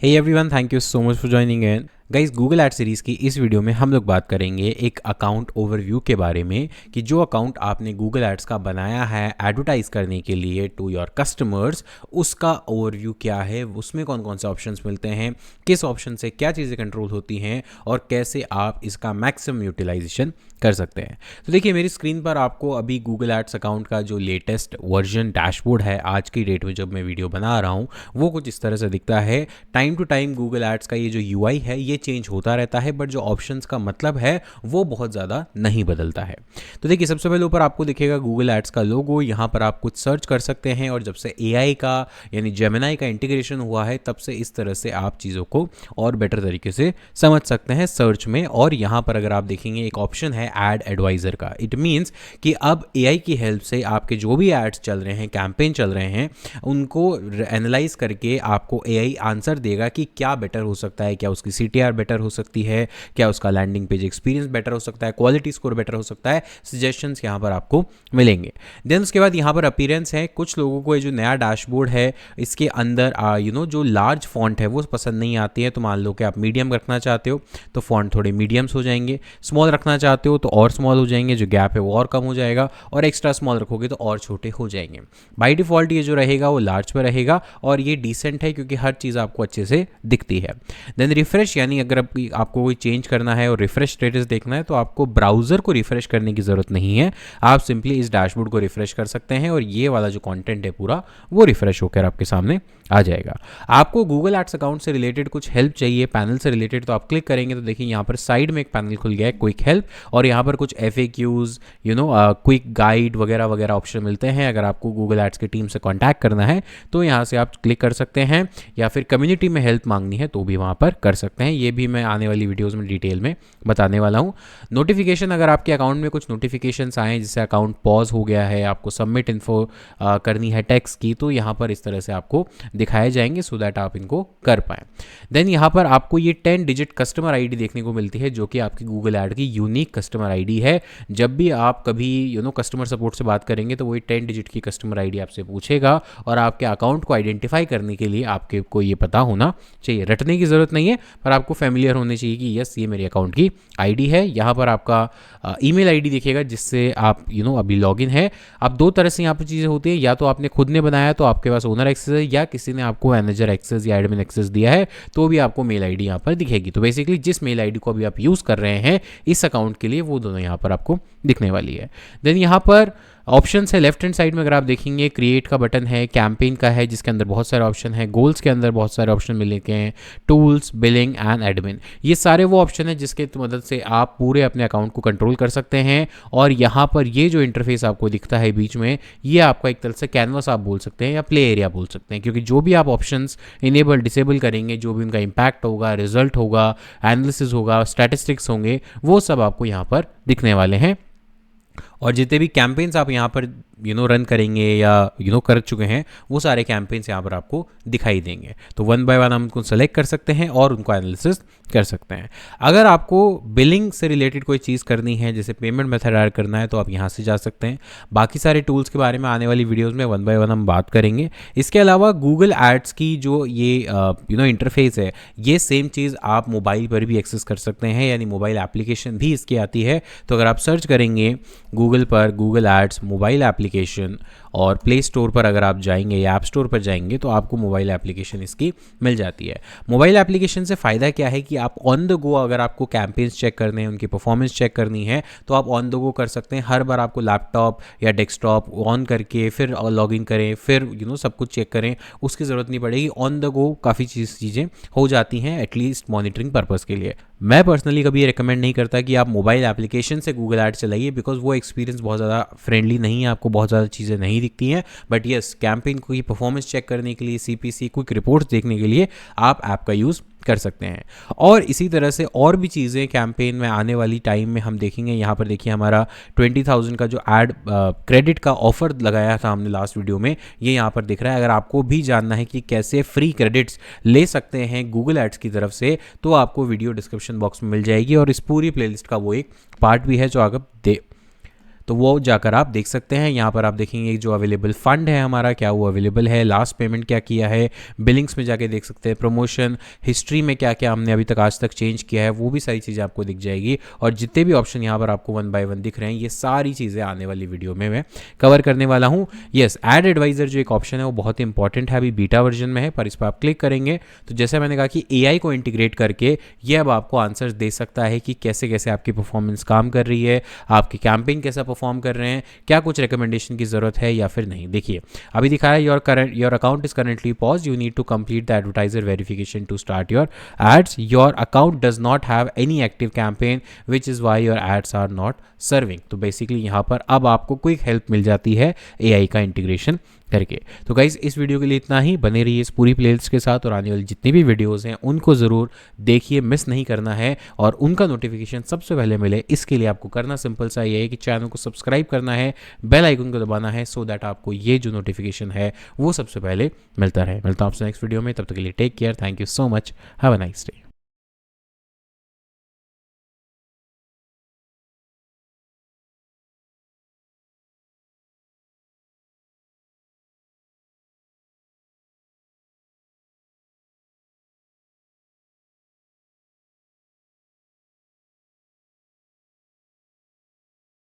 Hey everyone, thank you so much for joining in. Guys, Google ad series की इस video में हम लोग बात करेंगे एक अकाउंट ओवरव्यू के बारे में कि जो अकाउंट आपने गूगल एड्स का बनाया है एडवर्टाइज करने के लिए टू योर कस्टमर्स, उसका ओवरव्यू क्या है, उसमें कौन कौन से ऑप्शंस मिलते हैं, किस ऑप्शन से क्या चीज़ें कंट्रोल होती हैं और कैसे आप इसका मैक्सिमम यूटिलाइजेशन कर सकते हैं। तो देखिए, मेरी स्क्रीन पर आपको अभी गूगल एड्स अकाउंट का जो लेटेस्ट वर्जन डैशबोर्ड है आज की डेट में जब मैं वीडियो बना रहा हूँ वो कुछ इस तरह से दिखता है। Time to time Google ads का ये जो यूआई है ये चेंज होता रहता है, बट जो ऑप्शंस का मतलब है वो बहुत ज़्यादा नहीं बदलता है। तो देखिए, सबसे पहले ऊपर आपको दिखेगा गूगल एड्स का लोगो। यहाँ पर आप कुछ सर्च कर सकते हैं और जब से एआई का यानी जेमिनाई का इंटीग्रेशन हुआ है तब से इस तरह से आप चीज़ों को और बेटर तरीके से समझ सकते हैं सर्च में। और यहाँ पर अगर आप देखेंगे एक ऑप्शन है एड एडवाइज़र का। इट मीन्स कि अब एआई की हेल्प से आपके जो भी एड्स चल रहे हैं, कैंपेन चल रहे हैं, उनको एनालाइज करके आपको एआई आंसर देगा कि क्या बेटर हो सकता है, क्या उसकी सीटीआर बेटर हो सकती है, क्या उसका लैंडिंग पेज एक्सपीरियंस बेटर हो सकता है, क्वालिटी स्कोर बेटर हो सकता है। सजेशंस यहाँ पर आपको मिलेंगे। देन उसके बाद यहाँ पर अपीयरेंस है। कुछ लोगों को ये जो नया डैशबोर्ड है इसके अंदर जो लार्ज फॉन्ट है वो पसंद नहीं आती है। तो मान लो कि आप मीडियम रखना चाहते हो तो फॉन्ट थोड़े मीडियम्स हो जाएंगे, स्मॉल रखना चाहते हो तो और स्मॉल हो जाएंगे, जो गैप है वो और कम हो जाएगा, और एक्स्ट्रा स्मॉल रखोगे तो और छोटे हो जाएंगे। बाय डिफ़ॉल्ट ये जो रहेगा वो लार्ज पे रहेगा और ये डिसेंट है क्योंकि हर चीज़ आपको अच्छे से दिखती है। देन रिफ्रेश, यानी अगर आपको कोई चेंज करना है और रिफ्रेश स्टेटस देखना है तो आपको ब्राउज़र को रिफ्रेश करने की ज़रूरत नहीं है। आप सिंपली इस डैशबोर्ड को रिफ्रेश कर सकते हैं और ये वाला जो कंटेंट है पूरा वो रिफ्रेश होकर आपके सामने आ जाएगा। आपको गूगल एड्स अकाउंट से रिलेटेड कुछ हेल्प चाहिए, पैनल से रिलेटेड, तो आप क्लिक करेंगे तो देखिए यहाँ पर साइड में एक पैनल खुल गया है, क्विक हेल्प, और यहाँ पर कुछ FAQs, क्विक गाइड वगैरह वगैरह ऑप्शन मिलते हैं। अगर आपको गूगल एड्स की टीम से कॉन्टैक्ट करना है तो यहाँ से आप क्लिक कर सकते हैं, या फिर कम्युनिटी में हेल्प मांगनी है तो भी वहाँ पर कर सकते हैं। ये भी मैं आने वाली वीडियोज़ में डिटेल में बताने वाला हूँ। नोटिफिकेशन, अगर आपके अकाउंट में कुछ नोटिफिकेशंस आए जिससे अकाउंट पॉज हो गया है, आपको सबमिट इन्फो करनी है टैक्स की, तो यहाँ पर इस तरह से आपको दिखाए जाएंगे सो दैट आप इनको कर पाएँ। देन यहाँ पर आपको ये 10 डिजिट कस्टमर आईडी देखने को मिलती है जो कि आपकी गूगल ऐड की यूनिक कस्टमर आईडी है। जब भी आप कभी कस्टमर सपोर्ट से बात करेंगे तो वही 10 डिजिट की कस्टमर आईडी आपसे पूछेगा और आपके अकाउंट को आइडेंटिफाई करने के लिए आपके को ये पता होना चाहिए। रटने की ज़रूरत नहीं है, पर आपको फैमिलियर होने चाहिए कि यस, ये मेरे अकाउंट की आईडी है। यहाँ पर आपका ईमेल आईडी दिखेगा जिससे आप अभी लॉगिन है। अब दो तरह से यहाँ पर चीज़ें होती हैं, या तो आपने खुद ने बनाया तो आपके पास ओनर एक्सेस है, या किसी ने आपको मैनेजर एक्सेस या एडमिन एक्सेस दिया है तो भी आपको मेल आईडी यहाँ पर दिखेगी। तो बेसिकली जिस मेल आईडी को अभी आप यूज़ कर रहे हैं इस अकाउंट के लिए, वो दोनों यहाँ पर आपको दिखने वाली है। देन यहाँ पर ऑप्शन है लेफ्ट हैंड साइड में, अगर आप देखेंगे क्रिएट का बटन है, कैंपेन का है जिसके अंदर बहुत सारे ऑप्शन है, गोल्स के अंदर बहुत सारे ऑप्शन मिलते हैं, टूल्स, बिलिंग एंड एडमिन, ये सारे वो ऑप्शन है जिसके मदद से आप पूरे अपने अकाउंट को कंट्रोल कर सकते हैं। और यहाँ पर ये जो इंटरफेस आपको दिखता है बीच में, ये आपका एक तरह से कैनवस आप बोल सकते हैं या प्ले एरिया बोल सकते हैं, क्योंकि जो भी आप ऑप्शंस इनेबल डिसेबल करेंगे, जो भी उनका इंपैक्ट होगा, रिजल्ट होगा, एनालिसिस होगा, स्टैटिस्टिक्स होंगे, वो सब आपको यहाँ पर दिखने वाले हैं। और जितने भी कैंपेन्स आप यहाँ पर रन करेंगे या कर चुके हैं वो सारे कैंपेन्स यहाँ पर आपको दिखाई देंगे। तो वन बाय वन हम उनको सेलेक्ट कर सकते हैं और उनको एनालिसिस कर सकते हैं। अगर आपको बिलिंग से रिलेटेड कोई चीज़ करनी है, जैसे पेमेंट मेथड ऐड करना है, तो आप यहाँ से जा सकते हैं। बाकी सारे टूल्स के बारे में आने वाली वीडियोज़ में वन बाय वन हम बात करेंगे। इसके अलावा गूगल एड्स की जो ये इंटरफेस है, ये सेम चीज़ आप मोबाइल पर भी एक्सेस कर सकते हैं, यानी मोबाइल एप्लीकेशन भी इसकी आती है। तो अगर आप सर्च करेंगे गूगल पर गूगल एड्स मोबाइल एप्लीकेशन, और प्ले स्टोर पर अगर आप जाएंगे या ऐप स्टोर पर जाएंगे तो आपको मोबाइल एप्लीकेशन इसकी मिल जाती है। मोबाइल एप्लीकेशन से फ़ायदा क्या है कि आप ऑन द गो, अगर आपको कैंपेन्स चेक करने हैं, उनकी परफॉर्मेंस चेक करनी है, तो आप ऑन द गो कर सकते हैं। हर बार आपको लैपटॉप या डेस्कटॉप ऑन करके फिर लॉगिन करें, फिर सब कुछ चेक करें, उसकी ज़रूरत नहीं पड़ेगी। ऑन द गो काफ़ी चीज़ें हो जाती हैं, एटलीस्ट मॉनिटरिंग पर्पज़ के लिए। मैं पर्सनली कभी ये रिकमेंड नहीं करता कि आप मोबाइल एप्लीकेशन से गूगल ऐड चलाइए, बिकॉज वो एक्सपीरियंस बहुत ज़्यादा फ्रेंडली नहीं है, आपको बहुत ज़्यादा चीज़ें नहीं दिखती हैं। बट येस, कैंपेन की परफॉर्मेंस चेक करने के लिए, CPC क्विक रिपोर्ट्स देखने के लिए आप ऐप का यूज़ कर सकते हैं। और इसी तरह से और भी चीज़ें कैंपेन में आने वाली टाइम में हम देखेंगे। यहाँ पर देखिए हमारा 20,000 का जो ऐड क्रेडिट का ऑफर लगाया था हमने लास्ट वीडियो में, ये यहाँ पर दिख रहा है। अगर आपको भी जानना है कि कैसे फ्री क्रेडिट्स ले सकते हैं गूगल एड्स की तरफ से, तो आपको वीडियो डिस्क्रिप्शन बॉक्स में मिल जाएगी और इस पूरी प्लेलिस्ट का वो एक पार्ट भी है जो आप तो वो जाकर आप देख सकते हैं। यहाँ पर आप देखेंगे जो अवेलेबल फंड है हमारा, क्या वो अवेलेबल है, लास्ट पेमेंट क्या किया है, बिलिंग्स में जाके देख सकते हैं, प्रमोशन हिस्ट्री में क्या क्या हमने अभी तक आज तक चेंज किया है, वो भी सारी चीज़ें आपको दिख जाएगी। और जितने भी ऑप्शन यहाँ पर आपको 1 बाय 1 दिख रहे हैं, ये सारी चीज़ें आने वाली वीडियो में मैं कवर करने वाला हूँ। यस, एड एडवाइजर जो एक ऑप्शन है वो बहुत इंपॉर्टेंट है, अभी बीटा वर्जन में है, पर इस पर आप क्लिक करेंगे तो जैसे मैंने कहा कि एआई को इंटीग्रेट करके ये अब आपको आंसर्स दे सकता है कि कैसे कैसे आपकी परफॉर्मेंस काम कर रही है, आपकी कैंपेन कैसा परफॉर्म कर रहे हैं, क्या कुछ रिकमेंडेशन की ज़रूरत है या फिर नहीं। देखिए अभी दिखा है your account is currently pause, you need to complete the advertiser verification to start your ads, your account does not have any active campaign which is why your ads are not serving. तो basically यहाँ पर अब आपको quick help मिल जाती है AI का integration करके। तो गाइज इस वीडियो के लिए इतना ही, बने रहिए इस पूरी प्लेलिस्ट के साथ और आने वाली जितनी भी वीडियोस हैं उनको ज़रूर देखिए, मिस नहीं करना है और उनका नोटिफिकेशन सबसे पहले मिले इसके लिए आपको करना सिंपल सा ये है कि चैनल को सब्सक्राइब करना है, बेल आइकन को दबाना है, सो दैट आपको ये जो नोटिफिकेशन है वो सबसे पहले मिलता रहे। मिलता हूँ आपसे नेक्स्ट वीडियो में, तब तक के लिए take care, thank you so much, have a nice day.